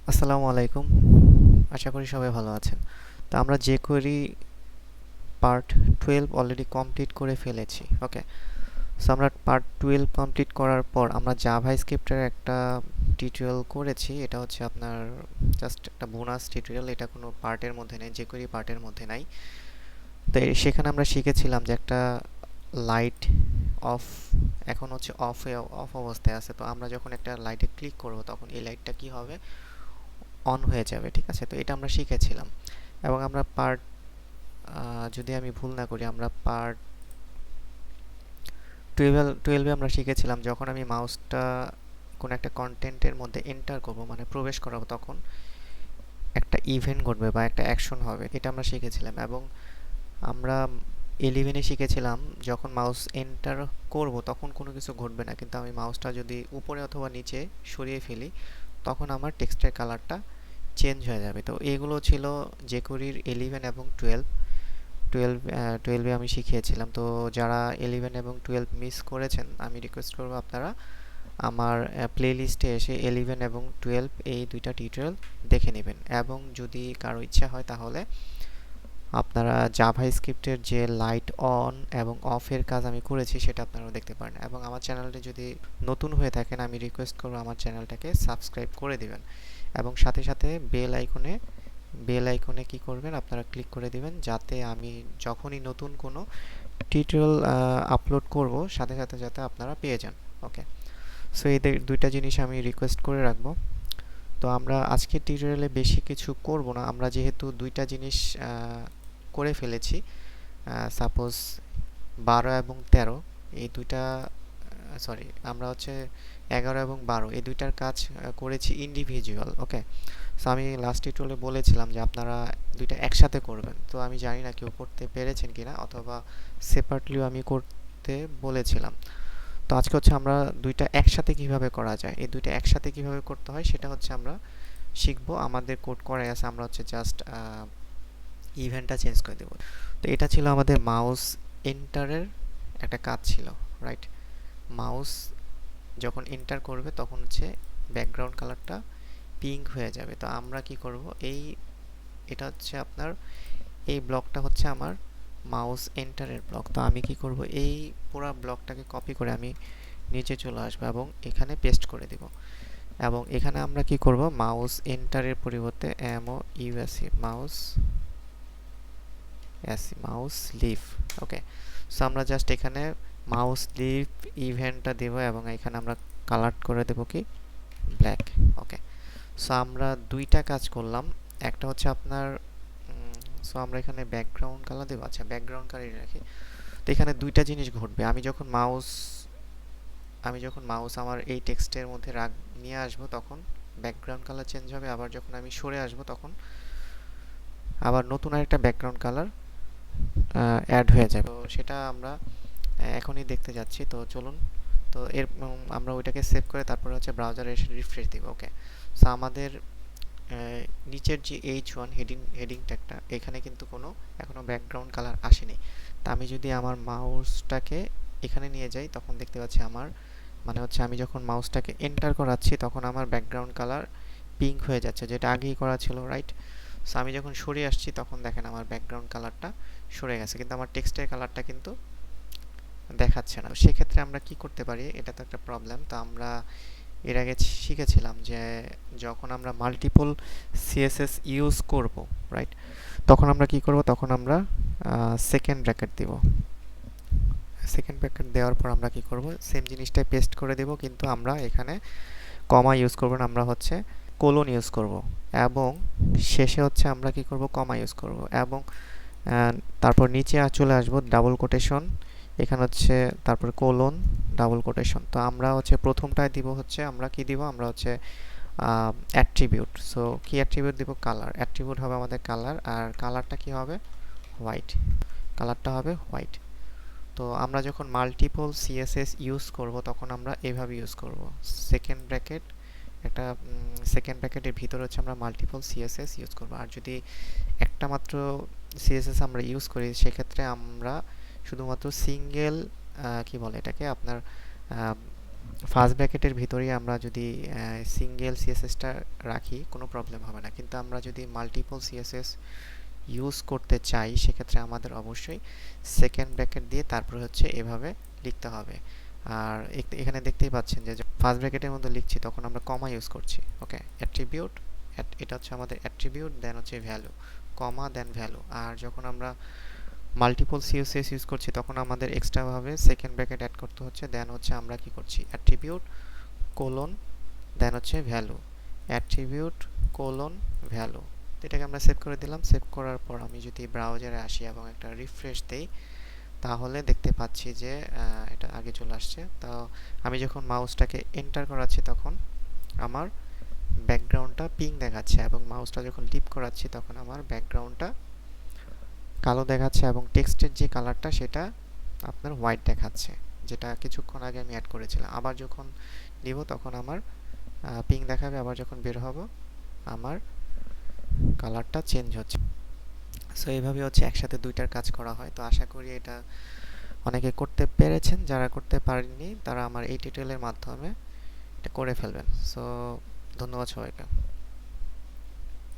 আসসালামু আলাইকুম। আশা করি সবাই ভালো আছেন। তো আমরা jQuery পার্ট 12 অলরেডি কমপ্লিট করে ফেলেছি। ওকে, সো আমরা পার্ট 12 কমপ্লিট করার পর আমরা জাভাস্ক্রিপ্টের একটা টিউটোরিয়াল করেছি। এটা হচ্ছে আপনার জাস্ট একটা বোনাস টিউটোরিয়াল, এটা কোনো পার্টের মধ্যে নেই, jQuery পার্টের মধ্যে নাই। তো সেখানে আমরা শিখেছিলাম যে একটা লাইট অফ এখন হচ্ছে অফ অবস্থায় আছে। তো আমরা যখন একটা লাইটে ক্লিক করব তখন এই লাইটটা কি হবে, অন হয়ে যাবে। ঠিক আছে, তো এটা আমরা শিখেছিলাম। এবং আমরা পার্ট, যদি আমি ভুল না করি, আমরা পার্ট 12 আমরা শিখেছিলাম যখন আমি মাউসটা কোনো একটা কন্টেন্টের মধ্যে এন্টার করব, মানে প্রবেশ করাবো, তখন একটা ইভেন্ট ঘটবে বা একটা অ্যাকশন হবে, এটা আমরা শিখেছিলাম। এবং আমরা 11-এ শিখেছিলাম যখন মাউস এন্টার করব তখন কোনো কিছু ঘটবে না, কিন্তু আমি মাউসটা যদি উপরে অথবা নিচে সরিয়ে ফেলি তখন আমার টেক্সটের কালারটা চেঞ্জ হয়ে যাবে। তো এগুলো ছিল jQueryর 11 এবং 12 আমি শিখিয়েছিলাম। তো যারা 11 এবং 12 মিস করেছেন, আমি রিকোয়েস্ট করবো আপনারা আমার প্লে লিস্টে এসে 11 এবং 12 এই দুইটা টিউটোরিয়াল দেখে নেবেন। এবং যদি কারো ইচ্ছা হয় তাহলে আপনারা জাভাস্ক্রিপ্টের যে লাইট অন এবং অফের কাজ আমি করেছি সেটা আপনারাও দেখতে পারেন। এবং আমার চ্যানেলটি যদি নতুন হয়ে থাকেন, আমি রিকোয়েস্ট করবো আমার চ্যানেলটাকে সাবস্ক্রাইব করে দিবেন। এবং সাথে সাথে বেল আইকনে কি করবেন, আপনারা ক্লিক করে দিবেন, যাতে আমি যখনই নতুন কোনো টিউটোরিয়াল আপলোড করব সাথে সাথে যাতে আপনারা পেয়ে যান। ওকে, সো এই দুইটা জিনিস আমি রিকোয়েস্ট করে রাখবো। তো আমরা আজকের টিউটোরিয়ালে বেশি কিছু করব না, আমরা যেহেতু দুইটা জিনিস করে ফেলেছি। সাপোজ 12 এবং 13 এই দুইটা, সরি, আমরা হচ্ছে 11 এবং 12 এই দুইটার কাজ করেছি ইন্ডিভিজুয়াল। ওকে, সো আমি লাস্ট টিউটোরিয়ালে বলেছিলাম যে আপনারা দুইটা একসাথে করবেন। তো আমি জানি না কেউ করতে পেরেছেন কিনা, অথবা সেপারেটলিও আমি করতে বলেছিলাম। তো আজকে হচ্ছে আমরা দুইটা একসাথে কিভাবে করা যায়, এই দুইটা একসাথে কিভাবে করতে হয় সেটা হচ্ছে আমরা শিখবো। আমাদের কোড করাই আছে, আমরা হচ্ছে জাস্ট ইভেন্টটা চেঞ্জ করে দেব। তো এটা ছিল আমাদের মাউস এন্টারের একটা কাজ ছিল, রাইট? মাউস যখন এন্টার করবে তখন হচ্ছে ব্যাকগ্রাউন্ড কালারটা পিঙ্ক হয়ে যাবে। তো আমরা কি করব, এটা হচ্ছে আপনার, এই ব্লকটা হচ্ছে আমার মাউস এন্টারের ব্লক। তো আমি কি করব, এই পুরো ব্লকটাকে কপি করে আমি নিচে চলে আসবো এবং এখানে পেস্ট করে দিব। এবং এখানে আমরা কি করব, মাউস এন্টারের পরিবর্তে মাউস লিভ। ওকে, সো আমরা জাস্ট এখানে মাউস লিভ ইভেন্টটা দেব এবং এখানে আমরা কালার করে দেব কি, ব্ল্যাক। ওকে, সো আমরা দুইটা কাজ করলাম। একটা হচ্ছে আপনার, সো আমরা এখানে ব্যাকগ্রাউন্ড কালার দেব। আচ্ছা, ব্যাকগ্রাউন্ড কালারই রাখি। তো এখানে দুইটা জিনিস ঘটবে, আমি যখন মাউস আমার এই টেক্সটের মধ্যে নিয়ে আসবো তখন ব্যাকগ্রাউন্ড কালার চেঞ্জ হবে, আবার যখন আমি সরে আসবো তখন আবার নতুন আরেকটা ব্যাকগ্রাউন্ড কালার অ্যাড হয়ে যাবে। তো সেটা আমরা এখনই দেখতে যাচ্ছি। তো চলুন, তো আমরা ওইটাকে সেভ করে তারপরে হচ্ছে ব্রাউজারে এসে রিফ্রেশ দিব। ওকে, সো আমাদের নিচের যে H1 হেডিং ট্যাগটা, এখানে কিন্তু কোনো এখনো ব্যাকগ্রাউন্ড কালার আসেনি। তা আমি যদি আমার মাউসটাকে এখানে নিয়ে যাই তখন দেখতে পাচ্ছি আমার, মানে হচ্ছে আমি যখন মাউসটাকে এন্টার করাচ্ছি তখন আমার ব্যাকগ্রাউন্ড কালার পিঙ্ক হয়ে যাচ্ছে, যেটা আগেই করা ছিল, রাইট? সো আমি যখন সরিয়ে আসছি তখন দেখেন আমার ব্যাকগ্রাউন্ড কালারটা সরে গেছে, কিন্তু আমার টেক্সটের কালারটা কিন্তু দেখাচ্ছে না। সেক্ষেত্রে আমরা কি করতে পারি, এটা তো একটা প্রবলেম। তো আমরা এর আগে শিখেছিলাম যে যখন আমরা মাল্টিপল সিএসএস ইউজ করব, রাইট, তখন আমরা কি করব, তখন আমরা সেকেন্ড ব্র্যাকেট দিব। সেকেন্ড ব্র্যাকেট দেওয়ার পর আমরা কি করব, সেম জিনিসটাই পেস্ট করে দেব, কিন্তু আমরা এখানে কমা ইউজ করব না, আমরা হচ্ছে কোলন ইউজ করব। এবং শেষে হচ্ছে আমরা কি করব, কমা ইউজ করব। এবং তারপর নিচে চলে আসবো, ডাবল কোটেশন, এখানে হচ্ছে তারপর কোলন, ডাবল কোটেশন। তো আমরা হচ্ছে প্রথমটায় দিব হচ্ছে, আমরা কি দিব, আমরা হচ্ছে অ্যাট্রিবিউট। সো কি অ্যাট্রিবিউট দিব, কালার অ্যাট্রিবিউট হবে আমাদের কালার, আর কালারটা কি হবে, হোয়াইট। কালারটা হবে হোয়াইট। তো আমরা যখন মাল্টিপল সিএসএস ইউজ করব তখন আমরা এভাবে ইউজ করব, সেকেন্ড ব্র্যাকেট, একটা সেকেন্ড ব্র্যাকেটের ভিতরে হচ্ছে আমরা মাল্টিপল সিএসএস ইউজ করব। আর যদি একটা মাত্র সিএসএস আমরা ইউজ করি সেক্ষেত্রে আমরা শুধুমাত্র সিঙ্গেল, কি বলে এটাকে, আপনার ফার্স্ট ব্র্যাকেটের ভিতরেই আমরা যদি সিঙ্গেল সিএসএসটা রাখি কোনো প্রবলেম হবে না, কিন্তু আমরা যদি মাল্টিপল সিএসএস ইউজ করতে চাই সেক্ষেত্রে আমাদের অবশ্যই সেকেন্ড ব্র্যাকেট দিয়ে তারপর হচ্ছে এভাবে লিখতে হবে। আর এখানে দেখতেই পাচ্ছেন যে ফার্স্ট ব্র্যাকেটের মধ্যে লিখছি তখন আমরা কমা ইউজ করছি। ওকে, অ্যাট্রিবিউট, এটা হচ্ছে আমাদের অ্যাট্রিবিউট, দেন হচ্ছে ভ্যালু, কমা দেন ভ্যালু। আর যখন আমরা মাল্টিপল সিএসএস ইউজ করছি তখন আমাদের এক্সট্রাভাবে সেকেন্ড ব্র্যাকেট অ্যাড করতে হচ্ছে, দেন হচ্ছে আমরা কি করছি অ্যাট্রিবিউট কোলন দেন হচ্ছে ভ্যালু, অ্যাট্রিবিউট কোলন ভ্যালু। এটাকে আমরা সেভ করে দিলাম। সেভ করার পর আমি যদি ব্রাউজারে আসি এবং একটা রিফ্রেশ দেই তাহলে দেখতে পাচ্ছি যে এটা আগে চলে আসছে। তো আমি যখন মাউসটাকে এন্টার করাচ্ছি তখন আমার ব্যাকগ্রাউন্ডটা পিঙ্ক দেখাচ্ছে, এবং মাউসটা যখন লিপ করাচ্ছি তখন আমার ব্যাকগ্রাউন্ডটা কালো দেখাচ্ছে, এবং টেক্সটের যে কালারটা সেটা আপনার হোয়াইট দেখাচ্ছে, যেটা কিছুক্ষণ আগে আমি অ্যাড করেছিলাম। আবার যখন দিব তখন আমার পিঙ্ক দেখাবে, আবার যখন বের হব আমার কালারটা চেঞ্জ হচ্ছে। সো এইভাবে হচ্ছে একসাথে দুইটার কাজ করা হয়। তো আশা করি এটা অনেকে করতে পেরেছেন, যারা করতে পারেননি তারা আমার এই টিউটোরিয়ালের মাধ্যমে এটা করে ফেলবেন। সো ধন্যবাদ সবাইকে।